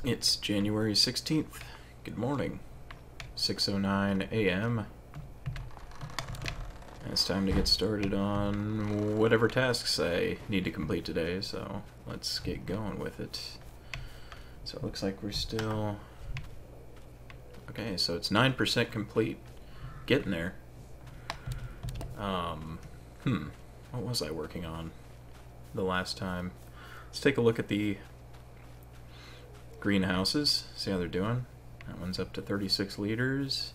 It's January 16th. Good morning. 6:09 a.m. It's time to get started on whatever tasks I need to complete today, so let's get going with it. So it looks like we're still... Okay, so it's 9% complete. Getting there. What was I working on the last time? Let's take a look at the greenhouses, see how they're doing. That one's up to 36 liters,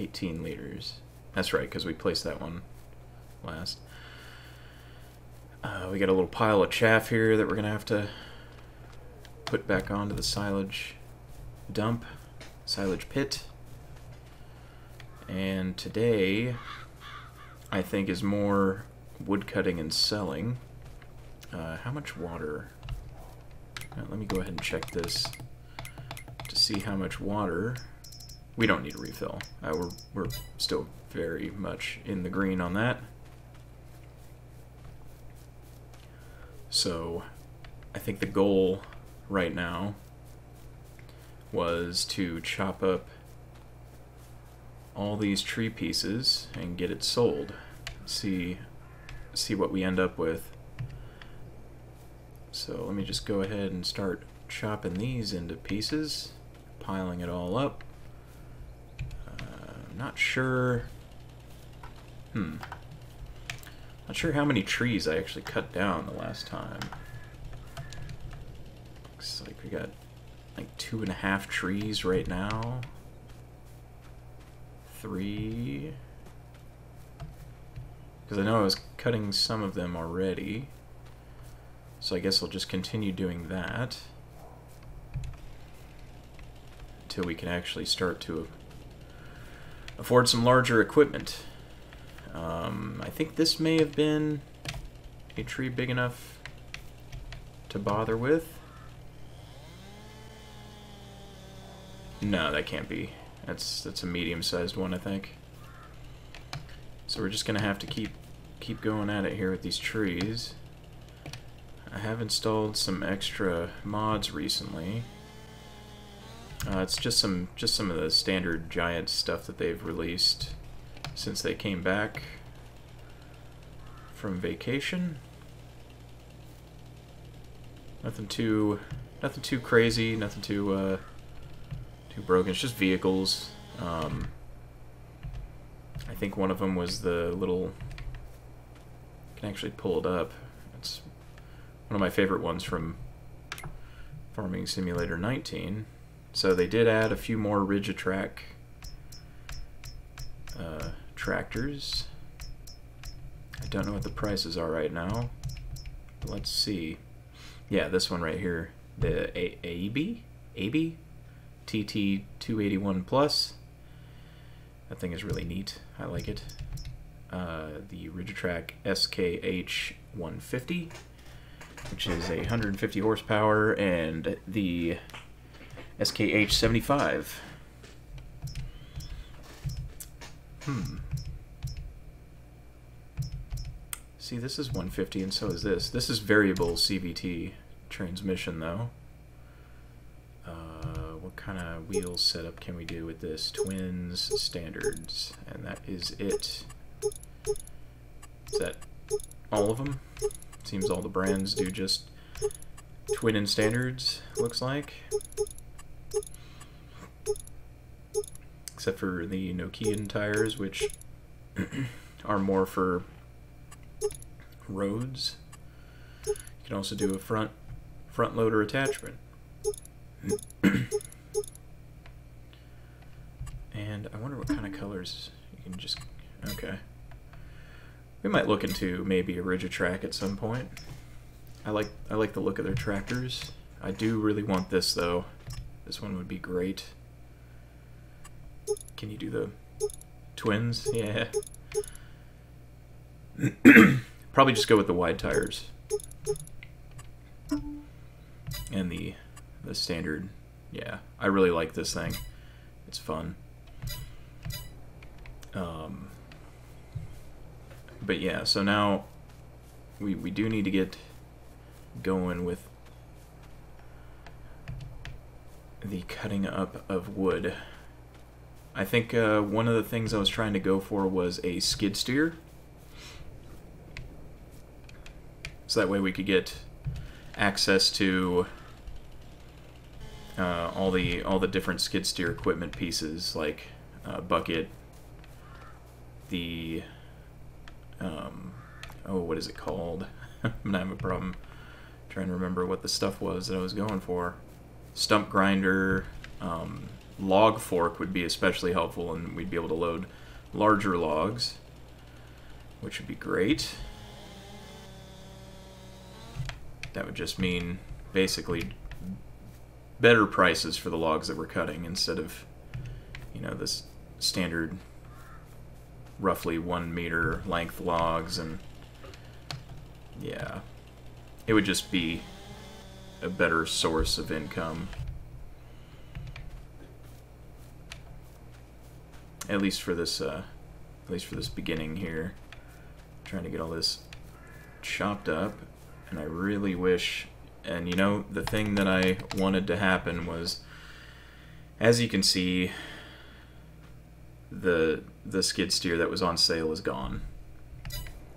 18 liters. That's right, because we placed that one last. We got a little pile of chaff here that we're going to have to put back onto the silage dump, silage pit. And today, I think, is more wood cutting and selling. How much water? Let me go ahead and check this to see how much water. We don't need a refill. We're still very much in the green on that. So I think the goal right now was to chop up all these tree pieces and get it sold. See what we end up with. So let me just go ahead and start chopping these into pieces, piling it all up. Not sure. Not sure how many trees I actually cut down the last time. Looks like we got like 2.5 trees right now. 3. Because I know I was cutting some of them already. So I guess I'll just continue doing that until we can actually start to afford some larger equipment. I think this may have been a tree big enough to bother with. No, that can't be. That's a medium-sized one, I think. So we're just gonna have to keep going at it here with these trees. I have installed some extra mods recently. It's just some of the standard giant stuff that they've released since they came back from vacation. Nothing too crazy, nothing too broken. It's just vehicles. I think one of them was the little. I can actually pull it up. It's one of my favorite ones from Farming Simulator 19. So they did add a few more Rigitrack tractors. I don't know what the prices are right now, but let's see. Yeah, this one right here, the AB TT 281 Plus. That thing is really neat. I like it. The Rigitrack SKH 150, which is 150 horsepower, and the SKH 75. See, this is 150 and so is this. This is variable CVT transmission though. What kind of wheel setup can we do with this? Twins, standards, and that is it. Is that all of them? Seems all the brands do just twin and standards, looks like. Except for the Nokian tires, which are more for roads. You can also do a front loader attachment. And I wonder what kind of colors you can just... Okay. We might look into maybe a Rigitrack at some point. I like the look of their tractors. I do really want this though. This one would be great. Can you do the twins? Yeah. Probably just go with the wide tires. And the standard. Yeah, I really like this thing. It's fun. But yeah, so now we do need to get going with the cutting up of wood. I think one of the things I was trying to go for was a skid steer. So that way we could get access to all the different skid steer equipment pieces, like bucket, the oh, what is it called? I'm gonna have a problem trying to remember what the stuff was that I was going for. Stump grinder, log fork would be especially helpful, and we'd be able to load larger logs, which would be great. That would just mean basically better prices for the logs that we're cutting instead of, you know, this standard roughly 1 meter length logs. And yeah, it would just be a better source of income, at least for this beginning here. I'm trying to get all this chopped up, and I really wish, and you know, the thing that I wanted to happen was, as you can see, the skid steer that was on sale is gone.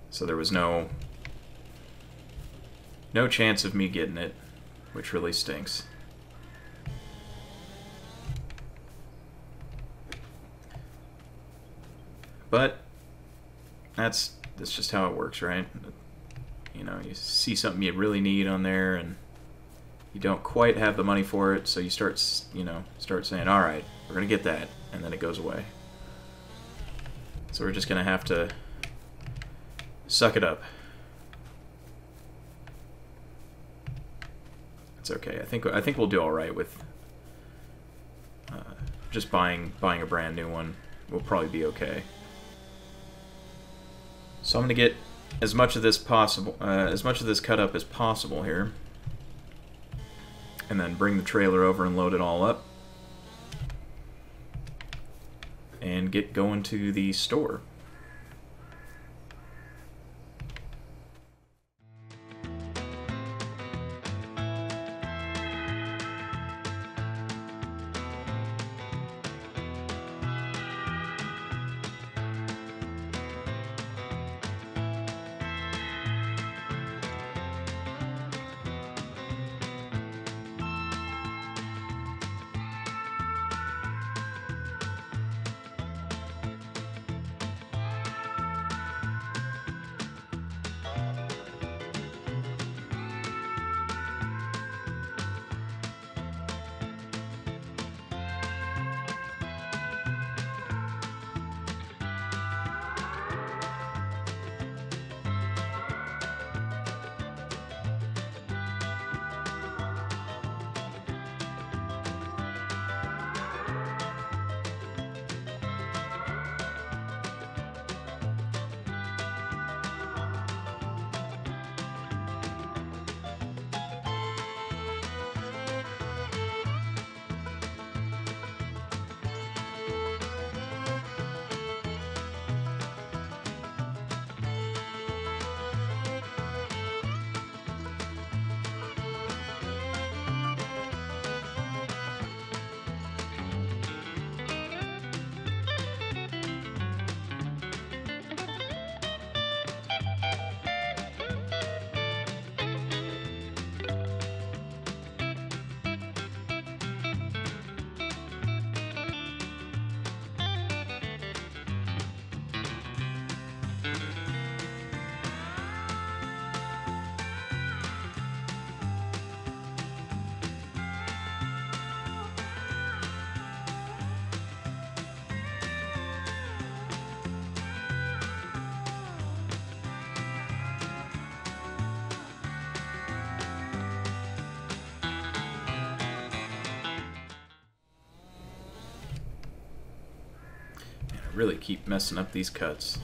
So there was no chance of me getting it, which really stinks. But that's just how it works, right? You know, you see something you really need on there, and you don't quite have the money for it, so you start saying, all right, we're gonna get that, and then it goes away. So we're just gonna have to suck it up. It's okay. I think we'll do all right with just buying a brand new one. We'll probably be okay. So I'm gonna get as much of this cut up as possible here, and then bring the trailer over and load it all up, and get going to the store. Really keep messing up these cuts.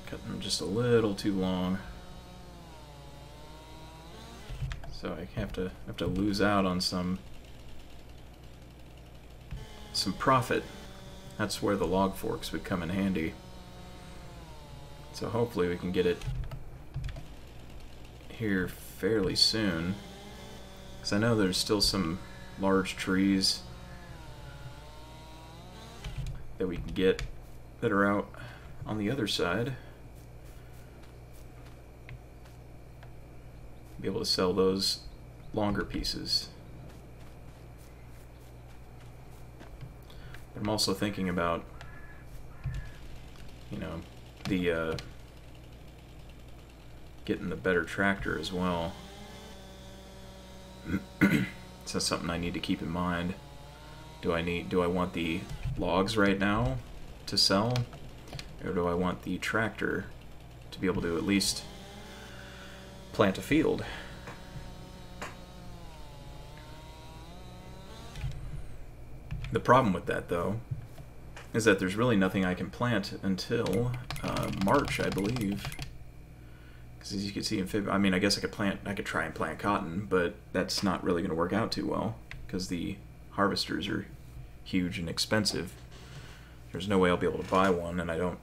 Cutting them just a little too long. So I have to lose out on some profit. That's where the log forks would come in handy. So hopefully we can get it here fairly soon. Because I know there's still some large trees that we can get that are out on the other side. Be able to sell those longer pieces. But I'm also thinking about, you know, the getting the better tractor as well. So that's something I need to keep in mind. Do I want the logs right now to sell, or do I want the tractor to be able to at least plant a field? The problem with that, though, is that there's really nothing I can plant until March, I believe. Because as you can see in February, I mean, I guess I could try and plant cotton, but that's not really going to work out too well because the harvesters are huge and expensive. There's no way I'll be able to buy one, and I don't.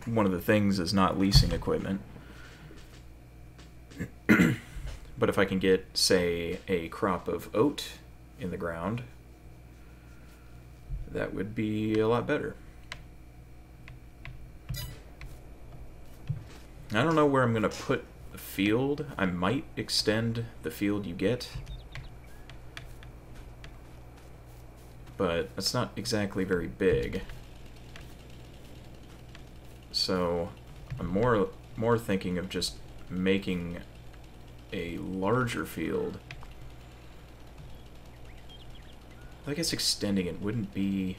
One of the things is not leasing equipment. But if I can get, say, a crop of oat in the ground, that would be a lot better. I don't know where I'm going to put the field. I might extend the field you get, but it's not exactly very big. So I'm more thinking of just making a larger field. I guess extending it wouldn't be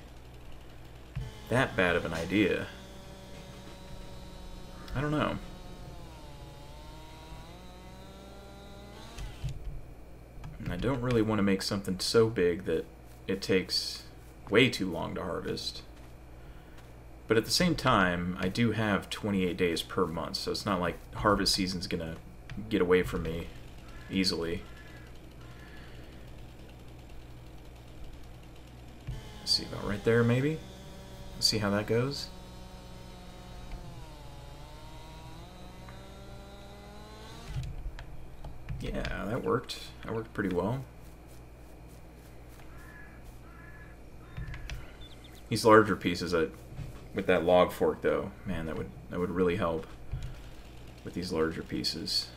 that bad of an idea. I don't know. And I don't really want to make something so big that it takes way too long to harvest. But at the same time, I do have 28 days per month, so it's not like harvest season's gonna get away from me easily. Let's see, about right there maybe? Let's see how that goes. Yeah, that worked. That worked pretty well. These larger pieces, with that log fork though, man, that would really help with these larger pieces.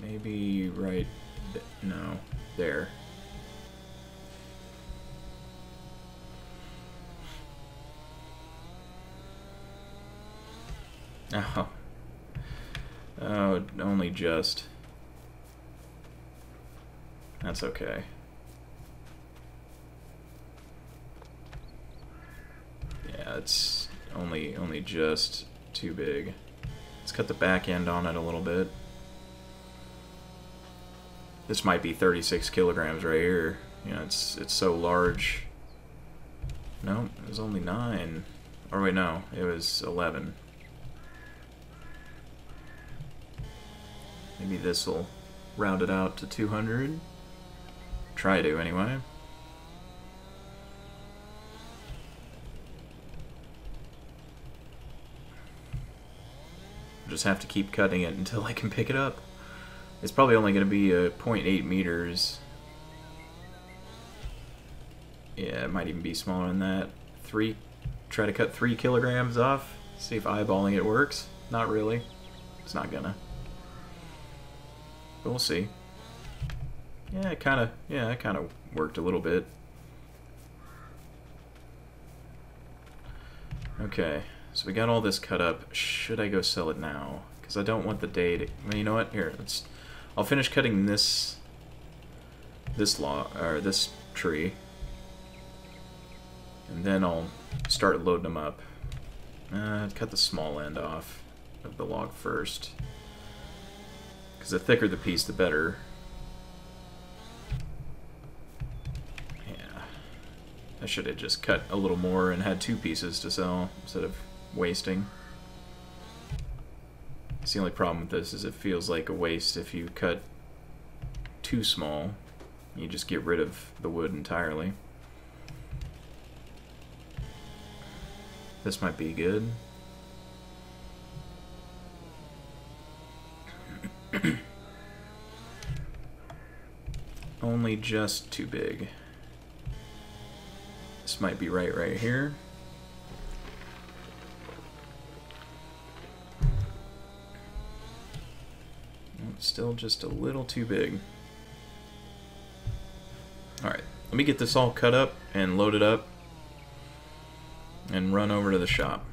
Maybe right, no, there. Oh. Oh, only just. That's okay. Yeah, it's only just too big. Let's cut the back end on it a little bit. This might be 36 kilograms right here. You know, it's so large. No, it was only 9. Or wait, no, it was 11. Maybe this will round it out to 200. Try to, anyway. Just have to keep cutting it until I can pick it up. It's probably only going to be 0.8 meters. Yeah, it might even be smaller than that. Try to cut 3 kilograms off. See if eyeballing it works. Not really. It's not gonna. But we'll see. Yeah, it kind of worked a little bit. Okay, so we got all this cut up. Should I go sell it now? Because I don't want the day to. Well, you know what? Here, I'll finish cutting this tree, and then I'll start loading them up. Cut the small end off of the log first. Because the thicker the piece, the better. Yeah. I should have just cut a little more and had 2 pieces to sell instead of wasting. It's the only problem with this is it feels like a waste if you cut too small. You just get rid of the wood entirely. This might be good. only just too big. This might be right here. Still just a little too big. Alright, let me get this all cut up and loaded up and run over to the shop.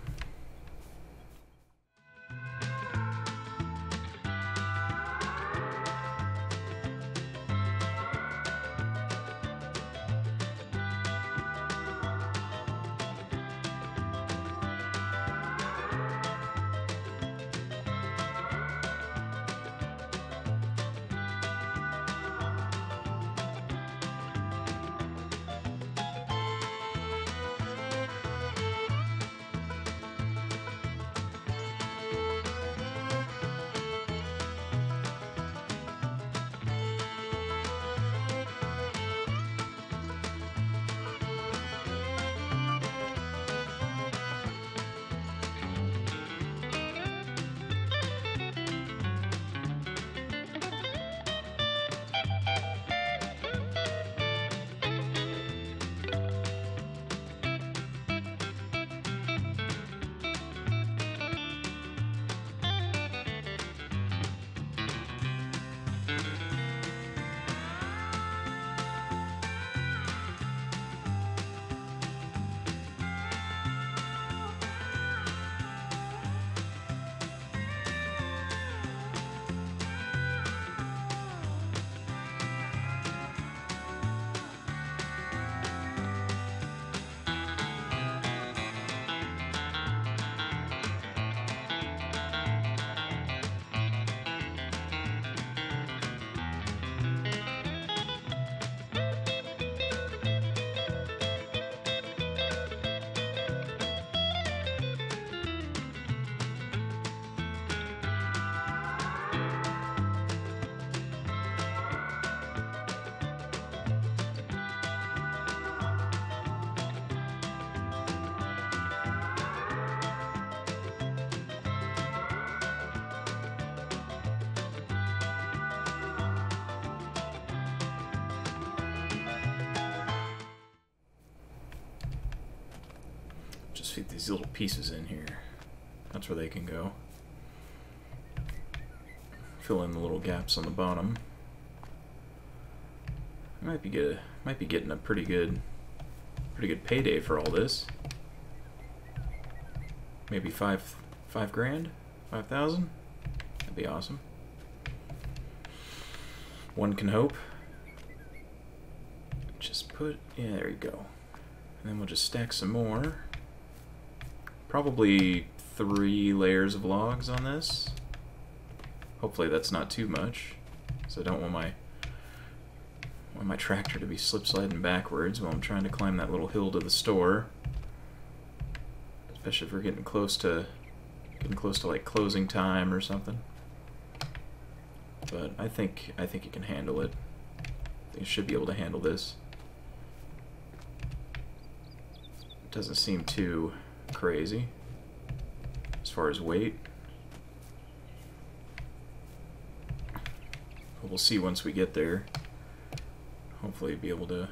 Just fit these little pieces in here. That's where they can go. Fill in the little gaps on the bottom. Might be getting a pretty good payday for all this. Maybe five grand, 5,000. That'd be awesome. One can hope. Just yeah, there you go. And then we'll just stack some more. Probably 3 layers of logs on this. Hopefully that's not too much, so I don't want my tractor to be slip sliding backwards while I'm trying to climb that little hill to the store. Especially if we're getting close to like closing time or something. But I think it can handle it. I think it should be able to handle this. It doesn't seem too crazy as far as weight. But we'll see once we get there. Hopefully be able to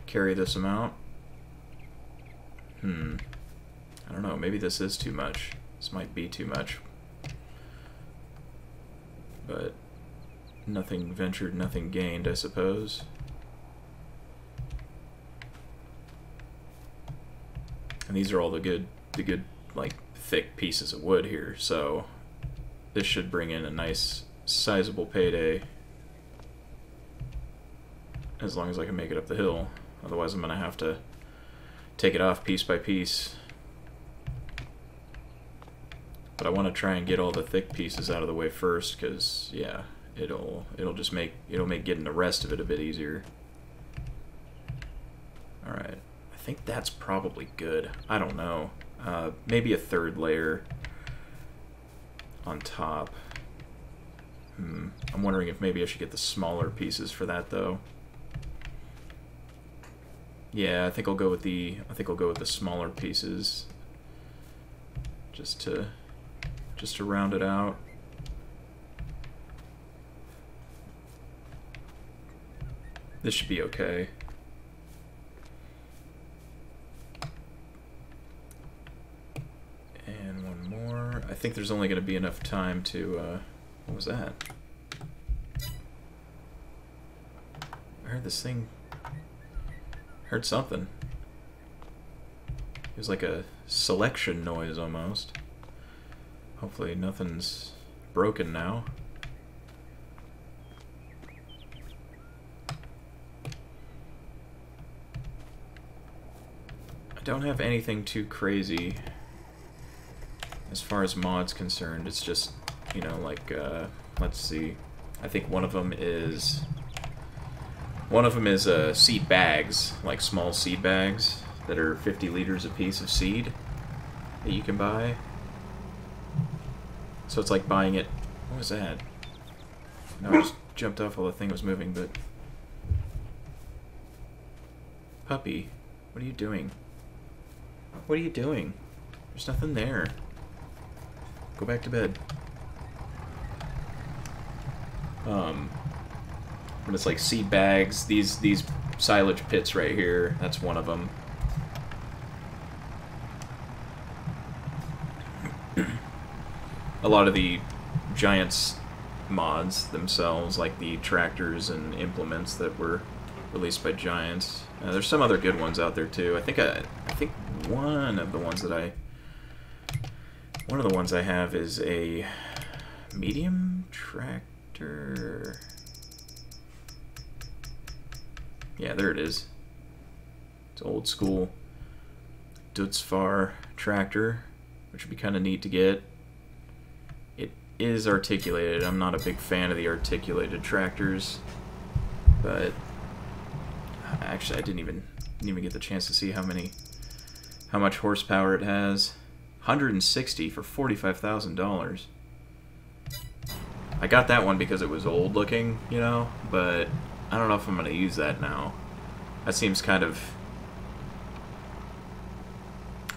carry this amount. I don't know, maybe this is too much. This might be too much. But nothing ventured, nothing gained, I suppose. And these are all the good like thick pieces of wood here, so this should bring in a nice sizable payday as long as I can make it up the hill. Otherwise I'm gonna have to take it off piece by piece. But I want to try and get all the thick pieces out of the way first, because yeah, it'll make getting the rest of it a bit easier. All right. I think that's probably good. I don't know. Maybe a 3rd layer on top. I'm wondering if maybe I should get the smaller pieces for that though. Yeah, I think I'll go with the smaller pieces just to round it out. This should be okay. And one more. I think there's only going to be enough time to... what was that? I heard this thing... heard something. It was like a selection noise almost. Hopefully nothing's broken now. I don't have anything too crazy as far as mods concerned. It's just, you know, like, let's see. I think one of them is seed bags, like small seed bags that are 50 liters a piece of seed that you can buy. So it's like buying it. What was that? No, I just jumped off while the thing was moving, but... Puppy, what are you doing? What are you doing? There's nothing there. Go back to bed. But it's like seed bags. These silage pits right here. That's one of them. A lot of the Giants mods themselves, like the tractors and implements that were released by Giants. There's some other good ones out there too. I think one of the ones I have is a medium tractor. Yeah, there it is. It's an old school Dutzfar tractor, which would be kind of neat to get. It is articulated. I'm not a big fan of the articulated tractors, but actually I didn't even get the chance to see how much horsepower it has. 160 for $45,000. I got that one because it was old looking, you know, but I don't know if I'm going to use that now. That seems kind of...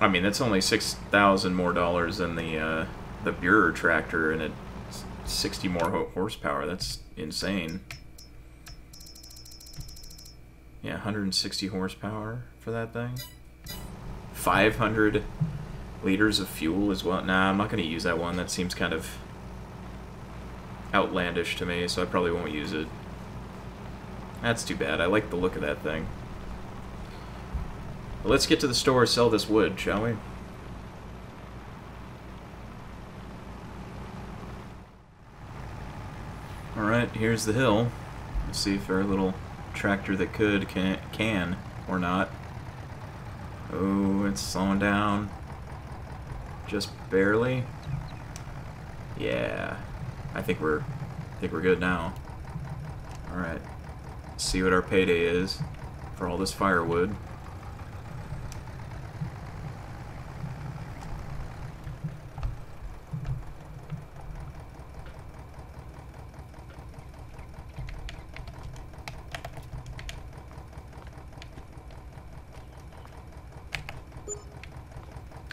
I mean, that's only $6,000 more than the Burer tractor, and it's 60 more horsepower. That's insane. Yeah, 160 horsepower for that thing. 500 liters of fuel as well. Nah, I'm not going to use that one. That seems kind of outlandish to me, so I probably won't use it. That's too bad. I like the look of that thing. But let's get to the store, sell this wood, shall we? Alright, here's the hill. Let's see if our little tractor that could can or not. Oh, it's slowing down. Just barely. Yeah. I think we're good now. Alright. Let's see what our payday is for all this firewood.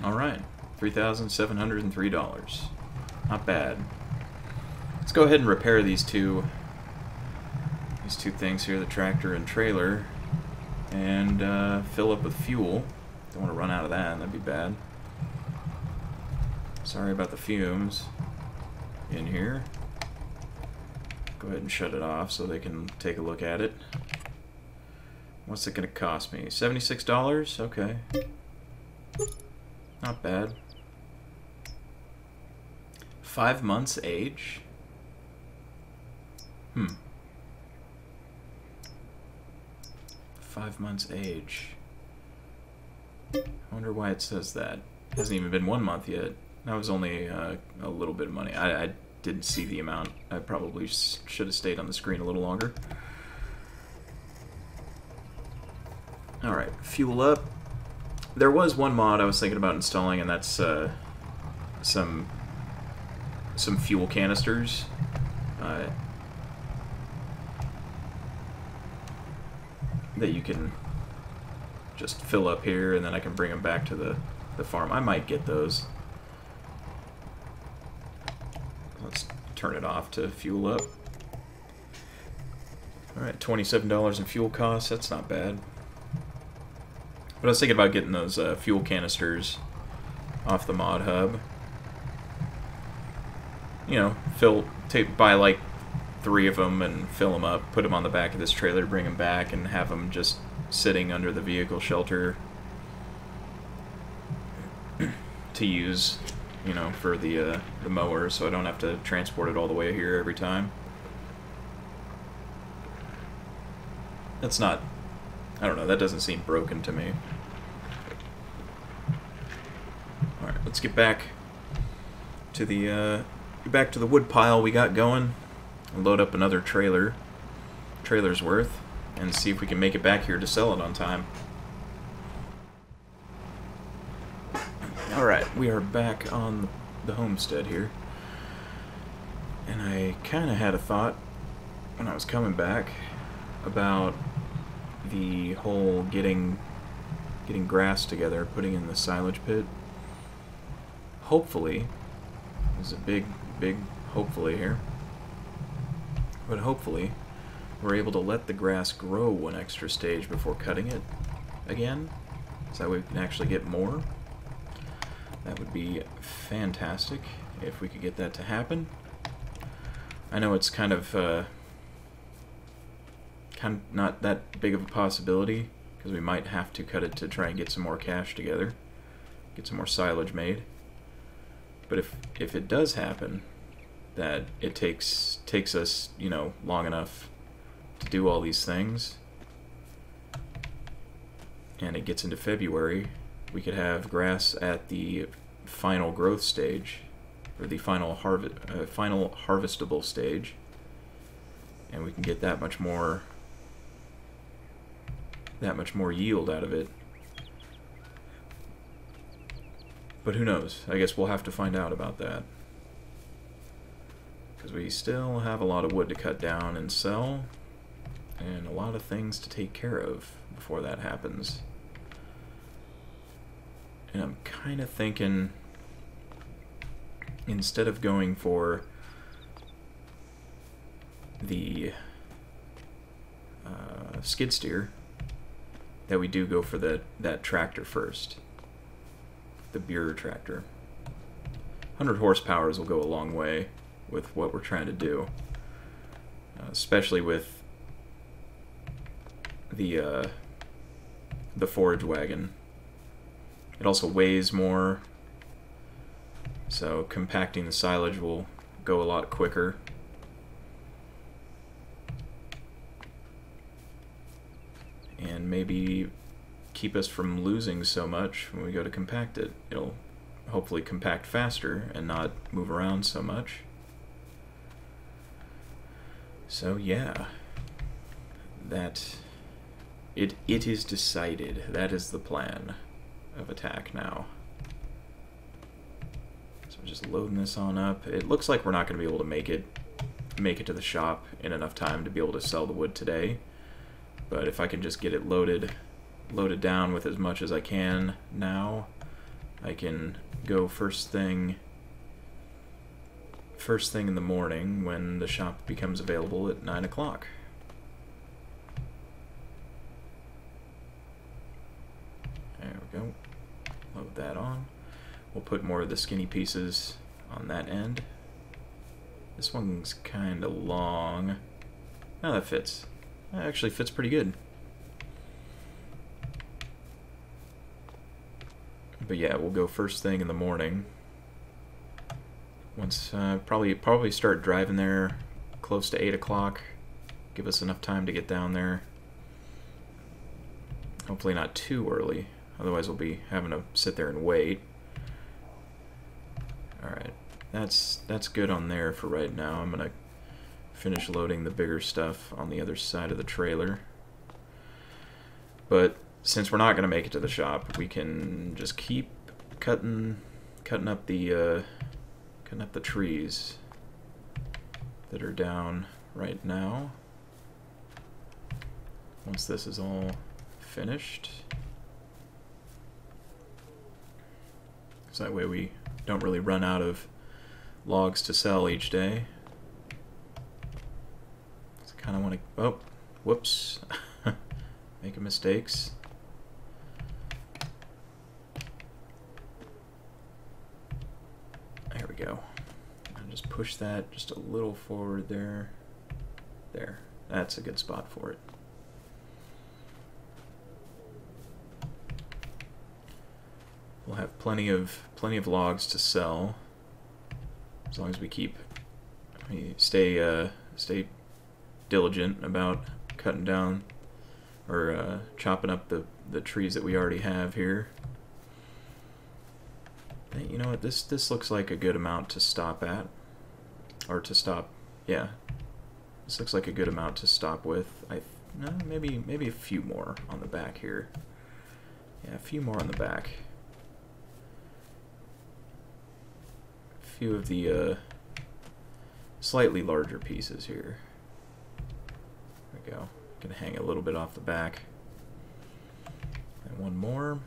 Alright, $3,703. Not bad. Let's go ahead and repair these two things here, the tractor and trailer, and fill up with fuel. Don't want to run out of that, that'd be bad. Sorry about the fumes in here. Go ahead and shut it off so they can take a look at it. What's it going to cost me? $76? Okay. Not bad. 5 months age? 5 months age. I wonder why it says that. It hasn't even been 1 month yet. That was only a little bit of money. I didn't see the amount. I probably should have stayed on the screen a little longer. Alright, fuel up. There was one mod I was thinking about installing, and that's some fuel canisters. That you can just fill up here, and then I can bring them back to the farm. I might get those. Let's turn it off to fuel up. Alright, $27 in fuel costs, that's not bad. But I was thinking about getting those fuel canisters off the mod hub. You know, buy like 3 of them and fill them up, put them on the back of this trailer, bring them back, and have them just sitting under the vehicle shelter to use, you know, for the mower, so I don't have to transport it all the way here every time. That's not, I don't know, that doesn't seem broken to me. Alright, let's get back to the wood pile we got going. Load up another trailer's worth, and see if we can make it back here to sell it on time. Alright, we are back on the homestead here. And I kind of had a thought when I was coming back about the whole getting grass together, putting in the silage pit. Hopefully, there's a big hopefully here, but hopefully we're able to let the grass grow one extra stage before cutting it again, so that we can actually get more. That would be fantastic if we could get that to happen. I know it's kind of not that big of a possibility, because we might have to cut it to try and get some more cash together, get some more silage made. But if it does happen, that it takes us, you know, long enough to do all these things, and it gets into February, we could have grass at the final growth stage, or the final harvestable stage, and we can get that much more yield out of it. But who knows? I guess we'll have to find out about that, because we still have a lot of wood to cut down and sell, and a lot of things to take care of before that happens. And I'm kind of thinking, instead of going for the skid steer, that we do go for that tractor first, the Buer tractor. 100 horsepower will go a long way with what we're trying to do, especially with the forage wagon. It also weighs more, so compacting the silage will go a lot quicker. And maybe keep us from losing so much when we go to compact it. It'll hopefully compact faster and not move around so much. So yeah, it is decided. That is the plan of attack now. So I'm just loading this on up. It looks like we're not going to be able to make it to the shop in enough time to be able to sell the wood today. But if I can just get it loaded down with as much as I can now, I can go first thing in the morning when the shop becomes available at 9 o'clock. There we go. Load that on. We'll put more of the skinny pieces on that end. This one's kind of long. Oh, that fits. That actually fits pretty good. But yeah, we'll go first thing in the morning. Once probably start driving there close to 8 o'clock. Give us enough time to get down there. Hopefully not too early, otherwise we'll be having to sit there and wait. Alright, that's good on there for right now. I'm gonna finish loading the bigger stuff on the other side of the trailer. But since we're not gonna make it to the shop, we can just keep cutting up the trees that are down right now. Once this is all finished, so that way we don't really run out of logs to sell each day. So I kind of want to... Oh, Whoops. Making mistakes. There we go. I'll just push that just a little forward there. There. That's a good spot for it. We'll have plenty of logs to sell, as long as we stay diligent about cutting down or chopping up the trees that we already have here. You know what? This looks like a good amount to stop at, or to stop. Yeah, this looks like a good amount to stop with. No, maybe a few more on the back here. Yeah, a few more on the back. A few of the slightly larger pieces here. There we go. Gonna hang a little bit off the back. And one more.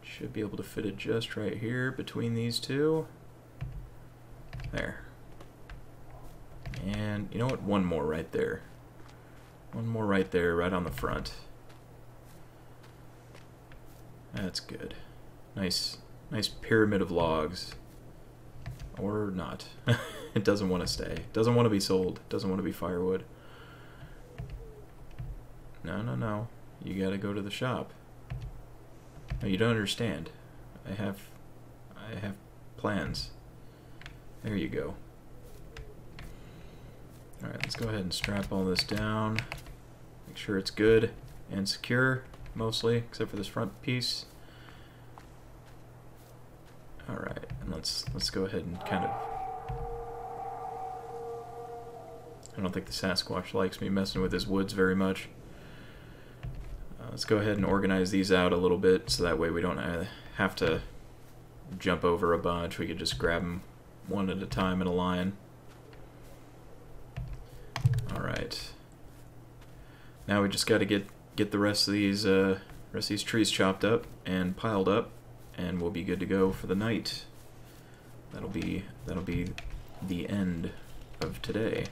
Should be able to fit it just right here between these two. There. And you know what? One more right there. One more right there, right on the front. That's good. Nice pyramid of logs. Or not. It doesn't want to stay. It doesn't want to be sold. It doesn't want to be firewood. No. You gotta go to the shop. No, you don't understand. I have plans. There you go. Alright, let's go ahead and strap all this down. Make sure it's good and secure, mostly, except for this front piece. Alright, and let's go ahead and kind of... I don't think the Sasquatch likes me messing with his woods very much. Let's go ahead and organize these out a little bit, so that way we don't have to jump over a bunch. We could just grab them one at a time in a line. Alright. Now we just got to get the rest of these trees chopped up and piled up, and we'll be good to go for the night. That'll be the end of today.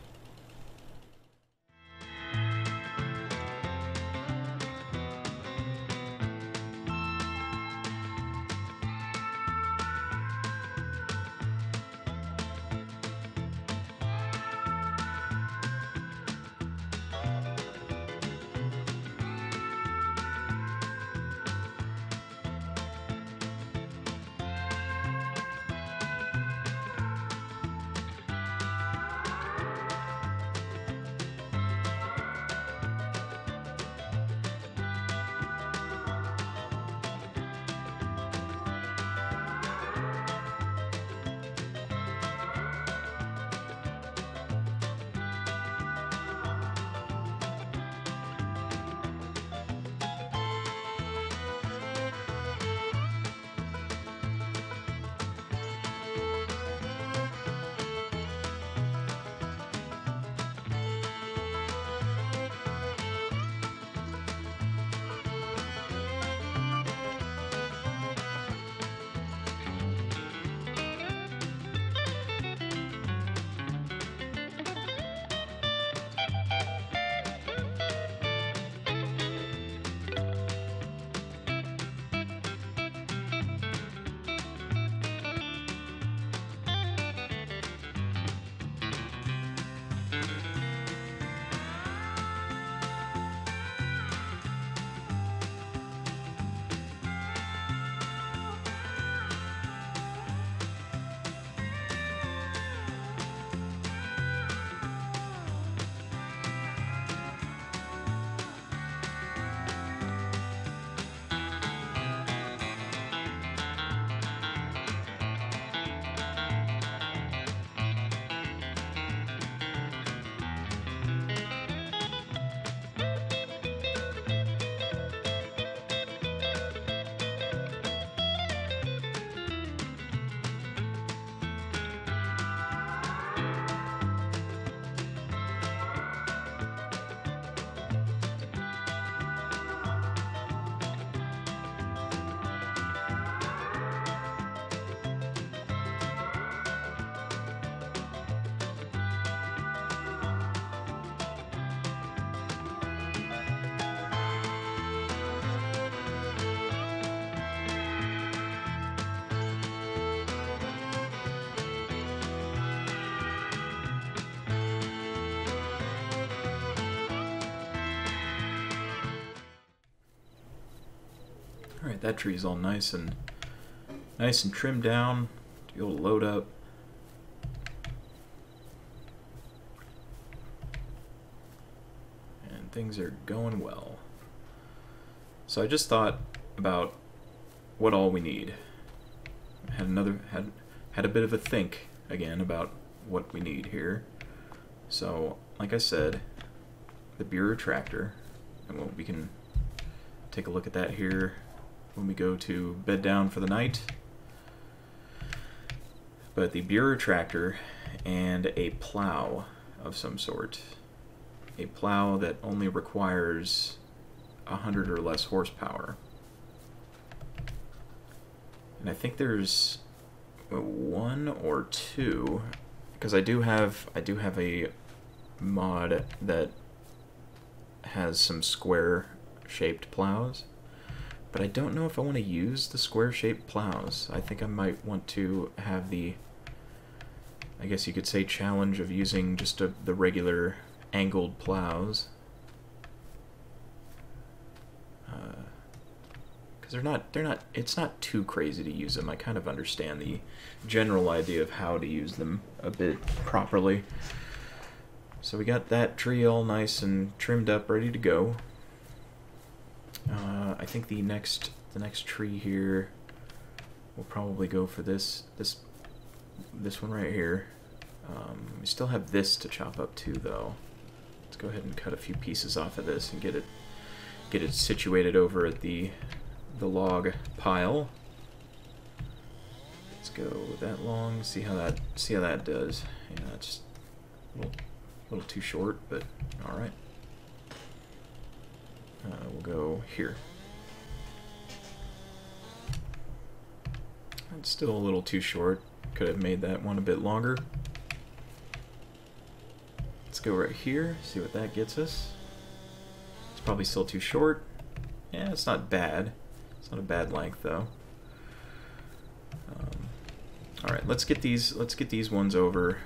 Alright, that tree's all nice and trimmed down to be able to load up. And things are going well. So I just thought about what all we need. Had a bit of a think again about what we need here. So, like I said, the Bureau tractor, and we can take a look at that here when we go to bed down for the night. But the Bureau tractor and a plow of some sort. A plow that only requires 100 or less horsepower. And I think there's one or two, because I do have a mod that has some square shaped plows, but I don't know if I want to use the square shaped plows. I think I might want to have the, I guess you could say, challenge of using just the regular angled plows, because it's not too crazy to use them. I kind of understand the general idea of how to use them a bit properly. So we got that tree all nice and trimmed up, ready to go. I think the next tree here will probably go for this one right here. We still have this to chop up too, though. Let's go ahead and cut a few pieces off of this and get it situated over at the log pile. Let's go that long. See how that does. Yeah, it's a little too short, but all right. We'll go here. It's still a little too short. Could have made that one a bit longer. Let's go right here, see what that gets us. It's probably still too short. Yeah, it's not bad. It's not a bad length though. All right, let's get these ones over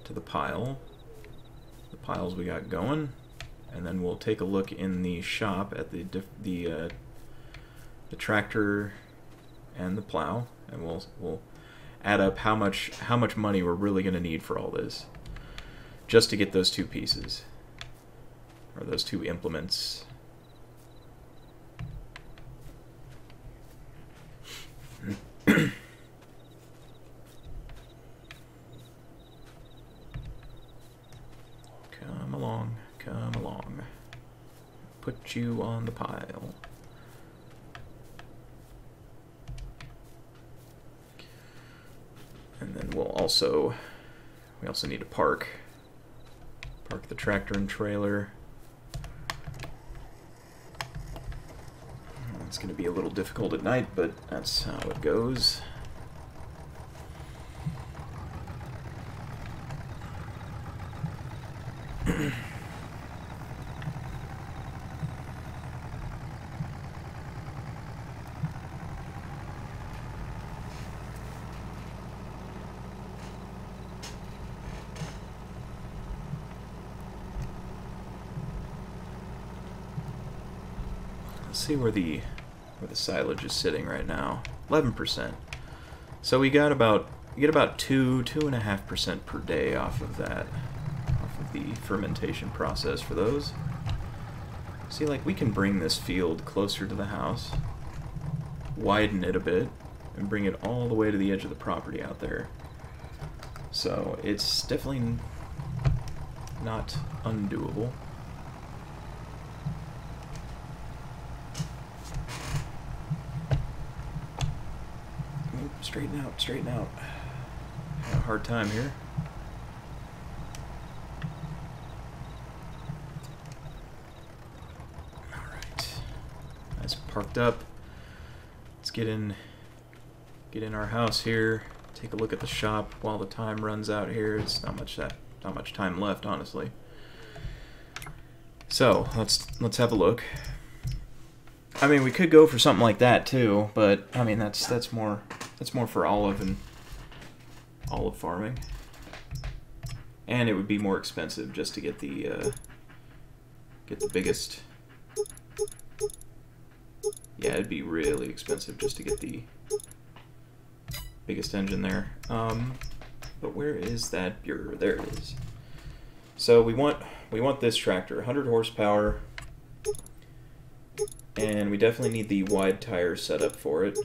to the pile. The piles we got going, and then we'll take a look in the shop at the tractor and the plow, and we'll add up how much money we're really going to need for all this, just to get those two pieces, or those two implements. Come along. Put you on the pile. And then we also need to park the tractor and trailer. It's going to be a little difficult at night, but that's how it goes. Let's see where the silage is sitting right now. 11%. So we get about 2.5% per day off of that, off of the fermentation process for those. See, like, we can bring this field closer to the house, widen it a bit, and bring it all the way to the edge of the property out there. So it's definitely not undoable. Straighten out, straighten out. Got a hard time here. Alright. That's parked up. Let's get in our house here. Take a look at the shop while the time runs out here. It's not much time left, honestly. So let's have a look. I mean, we could go for something like that too, but I mean that's more for olive and olive farming, and it would be more expensive just to get the biggest Yeah, it'd be really expensive just to get the biggest engine there. But where is that Buer? There it is. So we want this tractor, 100 horsepower, and we definitely need the wide tire setup for it.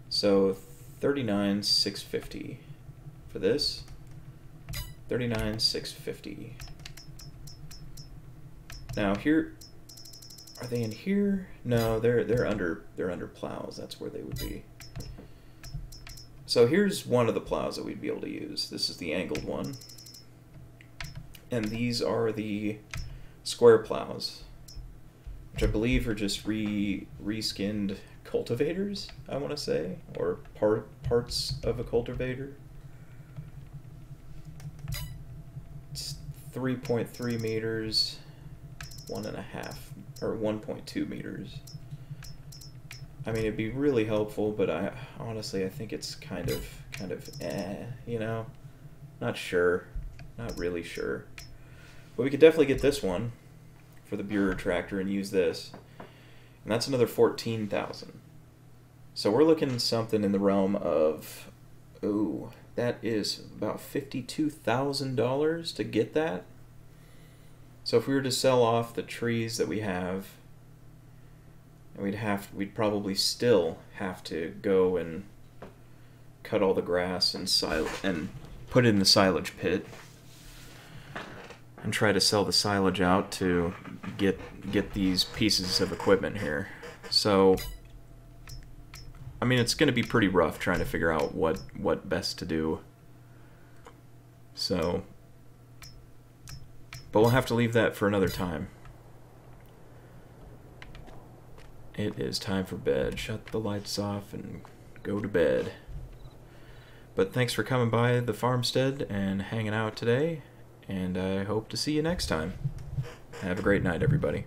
So 39,650 for this. 39,650. Now here, are they in here? No, they're under plows. That's where they would be. So here's one of the plows that we'd be able to use. This is the angled one. And these are the square plows, which I believe are just reskinned cultivators, I want to say, or parts of a cultivator. It's 3.3 meters, 1.5 or 1.2 meters. I mean, it'd be really helpful, but I honestly think it's kind of you know, not sure, not really sure. But we could definitely get this one for the Buer tractor and use this, and that's another 14,000. So we're looking something in the realm of, ooh, that is about $52,000 to get that. So if we were to sell off the trees that we have, we'd probably still have to go and cut all the grass and put it in the silage pit and try to sell the silage out to get these pieces of equipment here. So I mean, it's going to be pretty rough trying to figure out what best to do. So, but we'll have to leave that for another time. It is time for bed. Shut the lights off and go to bed. But thanks for coming by the farmstead and hanging out today, and I hope to see you next time. Have a great night, everybody.